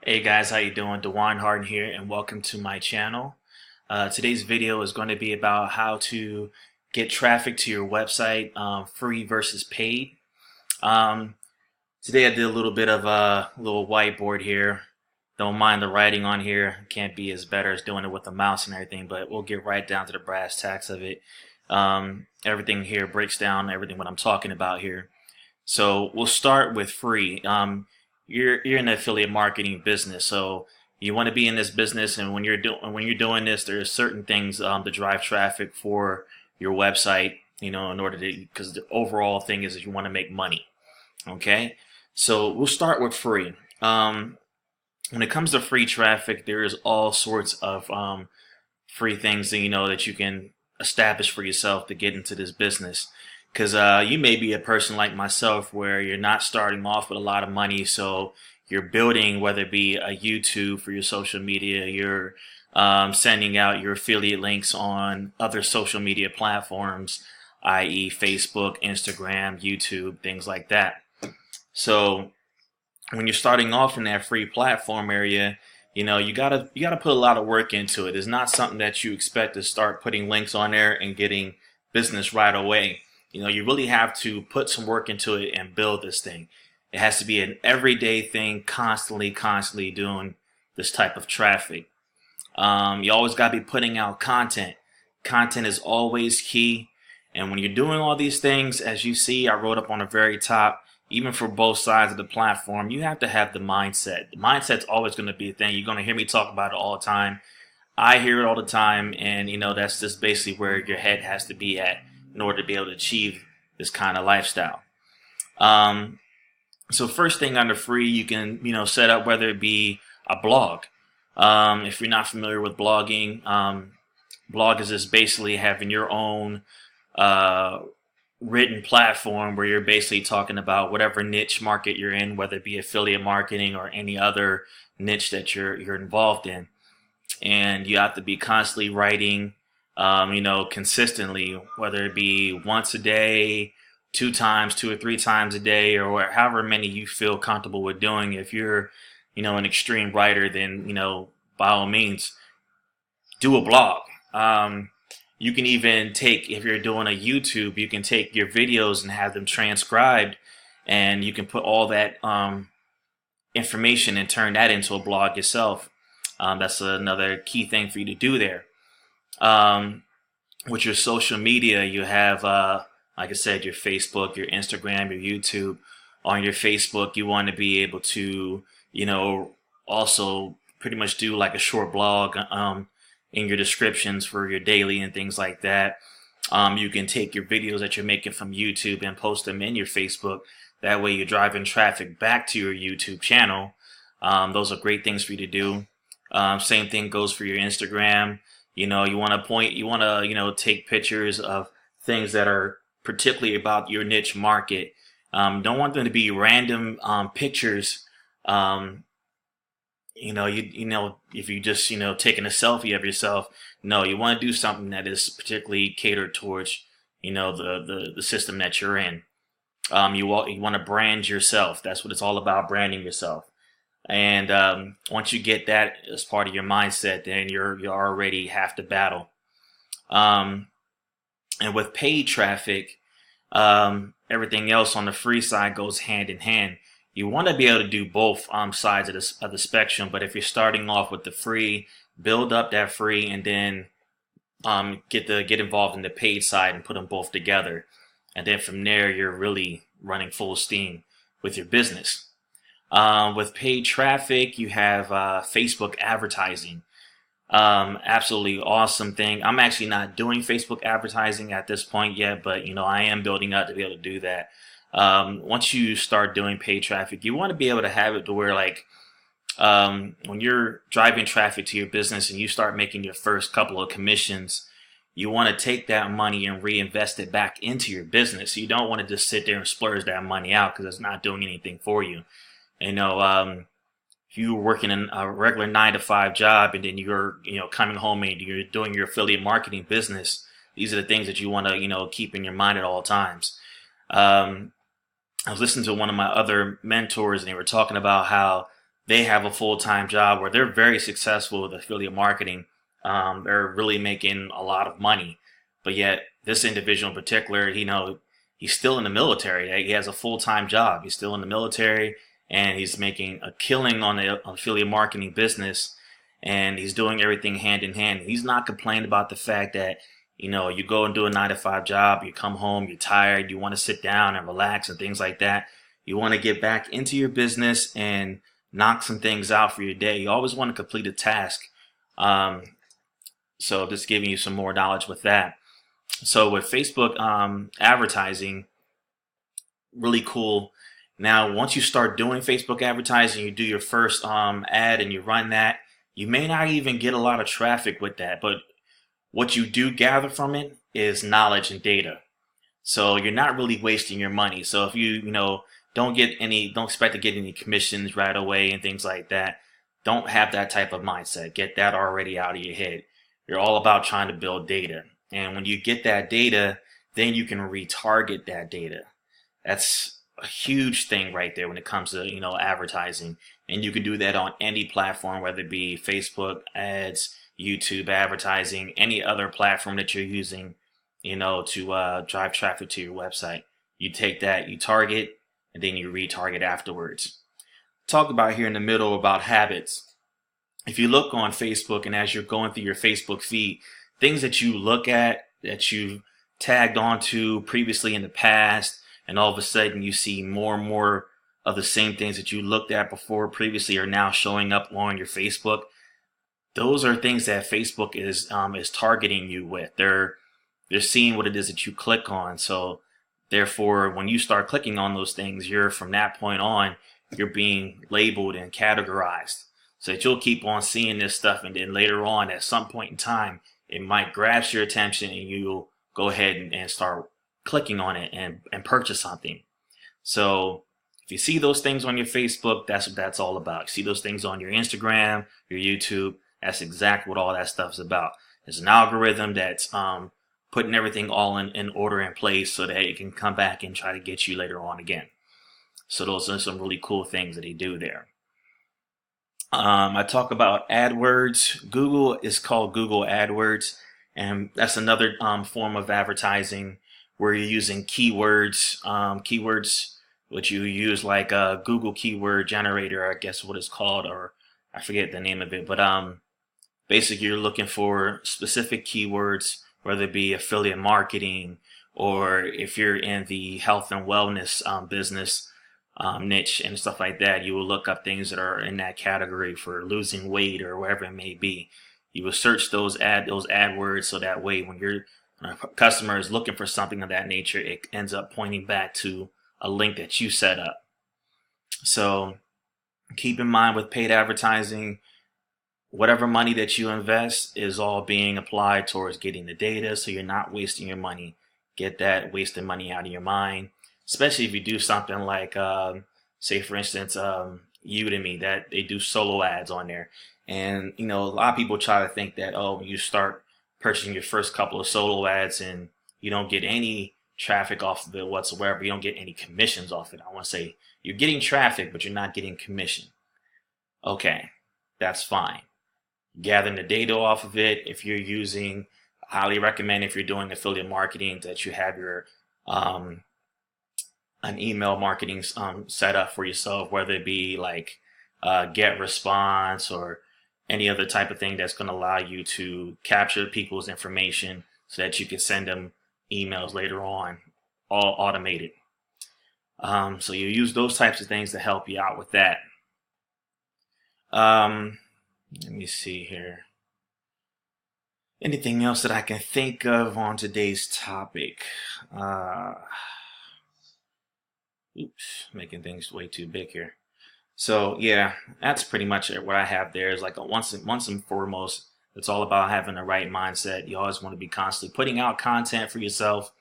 Hey guys, how you doing? DeJuan Harden here, and welcome to my channel. Today's video is going to be about how to get traffic to your website, free versus paid. Um, Today I did a little bit of a little whiteboard here. Don't mind the writing on here. Can't be as better as doing it with the mouse and everything, but we'll get right down to the brass tacks of it. Everything here breaks down everything what I'm talking about here. So we'll start with free. You're in the affiliate marketing business, so you want to be in this business, and when you're doing this, there's certain things to drive traffic for your website. In order to, because the overall thing is that you want to make money. Okay, so we'll start with free. When it comes to free traffic, there is all sorts of free things that you can establish for yourself to get into this business. Because you may be a person like myself where you're not starting off with a lot of money, so you're building, whether it be a YouTube for your social media, you're sending out your affiliate links on other social media platforms, i.e. Facebook, Instagram, YouTube, things like that. So when you're starting off in that free platform area, you gotta put a lot of work into it. It's not something that you expect to start putting links on there and getting business right away. You really have to put some work into it and build this thing. It has to be an everyday thing, constantly doing this type of traffic. You always got to be putting out content. Content is always key. And when you're doing all these things, as you see, I wrote up on the very top, even for both sides of the platform, you have to have the mindset. The mindset's always going to be a thing. You're going to hear me talk about it all the time. I hear it all the time, and that's just basically where your head has to be at in order to be able to achieve this kind of lifestyle. So first thing under free, you can, set up whether it be a blog. If you're not familiar with blogging, blog is just basically having your own written platform where you're basically talking about whatever niche market you're in, whether it be affiliate marketing or any other niche that you're involved in. And you have to be constantly writing, consistently, whether it be once a day, two or three times a day, or however many you feel comfortable with doing. If you're, an extreme writer, then, by all means, do a blog. You can even take, if you're doing a YouTube, you can take your videos and have them transcribed, and you can put all that information and turn that into a blog yourself. That's another key thing for you to do there. With your social media, you have, like I said, your Facebook, your Instagram, your YouTube. On your Facebook, you want to be able to, also pretty much do like a short blog in your descriptions for your daily and things like that. You can take your videos that you're making from YouTube and post them in your Facebook. That way you're driving traffic back to your YouTube channel. Those are great things for you to do. Same thing goes for your Instagram. You want to take pictures of things that are particularly about your niche market. Don't want them to be random pictures. If you just taking a selfie of yourself. No, you want to do something that is particularly catered towards the system that you're in. You want to brand yourself. That's what it's all about, branding yourself. And once you get that as part of your mindset, then you're already half the battle. And with paid traffic, everything else on the free side goes hand in hand. You want to be able to do both sides of the spectrum. But if you're starting off with the free, build up that free, and then get involved in the paid side and put them both together. And then from there, you're really running full steam with your business. With paid traffic, you have Facebook advertising. Absolutely awesome thing. I'm actually not doing Facebook advertising at this point yet, but I am building up to be able to do that. Once you start doing paid traffic, you want to be able to have it to where, like, when you're driving traffic to your business and you start making your first couple of commissions, you want to take that money and reinvest it back into your business. You don't want to just sit there and splurge that money out because it's not doing anything for you. If you were working in a regular 9-to-5 job and then you're, coming home and you're doing your affiliate marketing business, these are the things that you want to, keep in your mind at all times. I was listening to one of my other mentors and they were talking about how they have a full-time job where they're very successful with affiliate marketing. They're really making a lot of money, but yet this individual in particular, he's still in the military. He has a full-time job. He's still in the military, and he's making a killing on the affiliate marketing business, and he's doing everything hand in hand. He's not complaining about the fact that, you go and do a 9 to 5 job, you come home, you're tired, you want to sit down and relax and things like that. You want to get back into your business and knock some things out for your day. You always want to complete a task. So just giving you some more knowledge with that. So with Facebook advertising, really cool. Now, once you start doing Facebook advertising, you do your first ad and you run that, you may not even get a lot of traffic with that, but what you do gather from it is knowledge and data. So you're not really wasting your money. So if you don't expect to get any commissions right away and things like that, don't have that type of mindset. Get that already out of your head. You're all about trying to build data. And when you get that data, then you can retarget that data. That's a huge thing right there when it comes to, advertising. And you can do that on any platform, whether it be Facebook ads, YouTube advertising, any other platform that you're using, to drive traffic to your website. You take that, you target, and then you retarget afterwards. Talk about here in the middle about habits. If you look on Facebook and as you're going through your Facebook feed, things that you look at that you've tagged onto previously in the past, and all of a sudden you see more and more of the same things that you looked at before previously are now showing up on your Facebook. Those are things that Facebook is targeting you with. They're seeing what it is that you click on. So therefore, when you start clicking on those things, from that point on, you're being labeled and categorized. So that you'll keep on seeing this stuff, and then later on, at some point in time, it might grab your attention and you'll go ahead and start clicking on it and purchase something. So if you see those things on your Facebook, that's what that's all about. You see those things on your Instagram, your YouTube, that's exactly what all that stuff is about. There's an algorithm that's putting everything all in order in place so that it can come back and try to get you later on again. So those are some really cool things that they do there. I talk about AdWords. Google is called Google AdWords, and that's another form of advertising where you're using keywords, which you use like Google Keyword Generator, I guess what it's called, or I forget the name of it, but basically you're looking for specific keywords, whether it be affiliate marketing, or if you're in the health and wellness business niche and stuff like that, you will look up things that are in that category for losing weight or whatever it may be. You will search those AdWords, so that way when your customer is looking for something of that nature, it ends up pointing back to a link that you set up. So keep in mind with paid advertising, whatever money that you invest is all being applied towards getting the data, so you're not wasting your money. Get that wasted money out of your mind, especially if you do something like, say for instance, Udemy, that they do solo ads on there. And, a lot of people try to think that, when you start purchasing your first couple of solo ads and you don't get any traffic off of it whatsoever, you don't get any commissions off it. I want to say you're getting traffic, but you're not getting commission. Okay, that's fine. Gathering the data off of it. If you're using, I highly recommend if you're doing affiliate marketing that you have your an email marketing set up for yourself, whether it be like GetResponse or any other type of thing that's going to allow you to capture people's information so that you can send them emails later on, all automated. So you use those types of things to help you out with that. Let me see here. Anything else that I can think of on today's topic? Oops, making things way too big here. So yeah, that's pretty much what I have there. Is like once and foremost, it's all about having the right mindset. You always want to be constantly putting out content for yourself,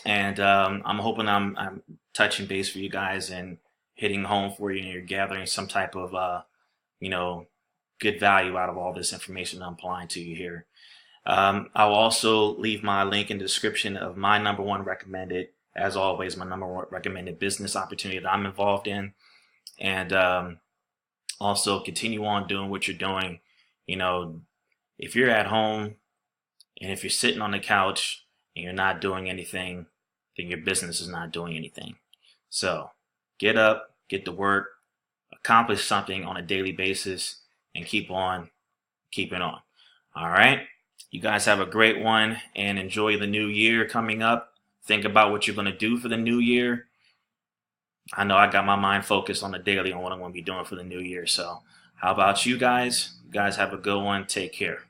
and I'm hoping I'm touching base for you guys and hitting home for you, and you're gathering some type of good value out of all this information I'm applying to you here. I'll also leave my link in the description of my number one recommended, as always, my number one recommended business opportunity that I'm involved in. And Also, continue on doing what you're doing. You know, if you're at home and if you're sitting on the couch and you're not doing anything, then your business is not doing anything. So get up, get to work, accomplish something on a daily basis, and keep on keeping on. All right. You guys have a great one and enjoy the new year coming up. Think about what you're going to do for the new year. I know I got my mind focused on the daily on what I'm going to be doing for the new year. So how about you guys? You guys have a good one. Take care.